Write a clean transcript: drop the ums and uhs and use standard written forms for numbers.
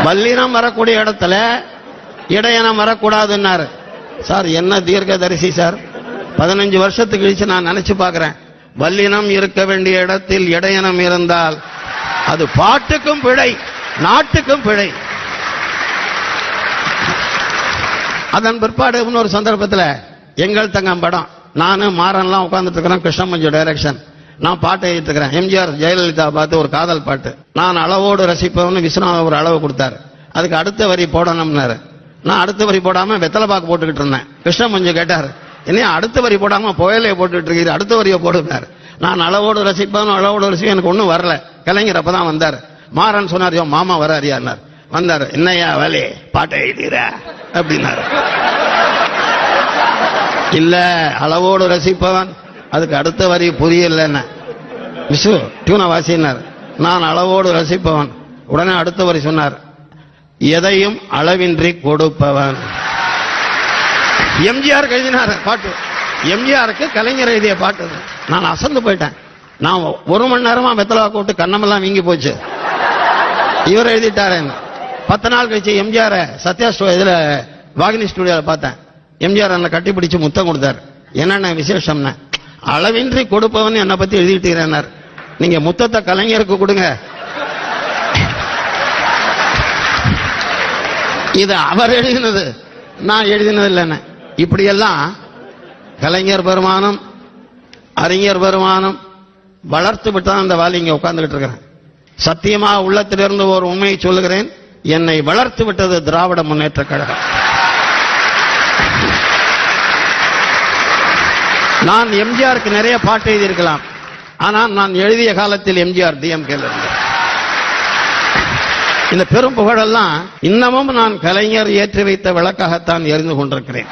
வல்லினம் வரக்கூடிய இடத்துல இடையனம் வரக்கூடாதுன்னாரு. சார் என்ன தீர்க்கதரிசி சார், 15 வருஷத்துக்கு கழிச்சு நான் நினைச்சு பார்க்கிறேன். வல்லினம் இருக்க வேண்டிய இடத்தில் இடையனம் இருந்தால் அது பாட்டுக்கும் பிழை, நாட்டுக்கும் பிழை. அதன் பிற்பாடு இன்னொரு சந்தர்ப்பத்தில் எங்கள் தங்கம் படம், நானும் மாறன்லாம் உட்கார்ந்துட்டு இருக்கிறேன், கிருஷ்ணமஞ்சு டைரக்ஷன், நான் பாட்டு எழுதிட்டு இருக்கிறேன். எம்ஜிஆர் ஜெயலலிதா பார்த்து ஒரு காதல் பாட்டு, நான் அளவோடு ரசிப்பவன்னு விஸ்வநாதன் ஒரு அளவு கொடுத்தாரு. அதுக்கு அடுத்த வரி போடணும்னாரு. நான் அடுத்த வரி போடாம வெத்தலை பாக்கு போட்டுக்கிட்டு இருந்தேன். கிருஷ்ணமஞ்சு கேட்டாரு, என்ன அடுத்த வரி போடாம புயலையை போட்டுட்டு இருக்கிற, அடுத்த வரியை போடுனாரு. நான் அளவோடு ரசிப்பவன், அளவோடு ரசிப்பேன், எனக்கு ஒன்றும் வரல. கலைஞர் அப்பதான் வந்தார். மாறன் சொன்னார், மாமா வராரியார். வந்தாரு, என்னையா வேலை பாட்டை எழுதுற அப்படின்னாரு. இல்ல அளவோடு ரசிப்பவன், அதுக்கு அடுத்த வரி புரியல. விசு டியூனா வாசினார். நான் அளவோடு ரசிப்பவன். உடனே அடுத்த வரி சொன்னார், எதையும் அளவின்றி கொடுப்பவன். எம்ஜிஆர் எழுதினார் பாட்டு, எம்ஜிஆருக்கு கலைஞர் எழுதிய பாட்டு. நான் அசந்து போயிட்டேன். நான் 1 மணி நேரமா வெத்தலை விட்டு கண்ணமெல்லாம் வீங்கி போச்சு. இவர் எழுதிட்டாரு. 10 நாள் கழிச்சு எம்ஜிஆர் சத்யா இதுல வாகினி ஸ்டுடியோல பார்த்தேன். எம்ஜிஆர் என்ன கட்டி பிடிச்சு முத்தம் கொடுத்தார். என்னென்ன விசேஷம்னா, அளவின்றி கொடுப்பவன் என்னை பத்தி எழுதிட்டு, நீங்க முத்தத்தை கலைஞருக்கு கொடுங்க, இது அவர் எழுதினது, நான் எழுதினது இல்லைன்னு. இப்படியெல்லாம் கலைஞர் பெருமானம், அறிஞர் பெருமானம் வளர்த்து விட்டான். அந்த வாலி இங்க உட்கார்ந்துகிட்டு இருக்கிறேன். சத்தியமா உள்ளத்திலிருந்து ஒரு உண்மையை சொல்லுகிறேன், என்னை வளர்த்து விட்டது திராவிட முன்னேற்ற கழகம். நான் எம்ஜிஆருக்கு நிறைய பாட்டு எழுதியிருக்கலாம், ஆனால் நான் எழுதிய காலத்தில் எம்ஜிஆர் டிஎம்கேல இருந்தார். இந்த பெரும் புகழெல்லாம் இன்னமும் நான் கலைஞர் ஏற்றி வைத்த விளக்காகத்தான் எரிந்து கொண்டிருக்கிறேன்.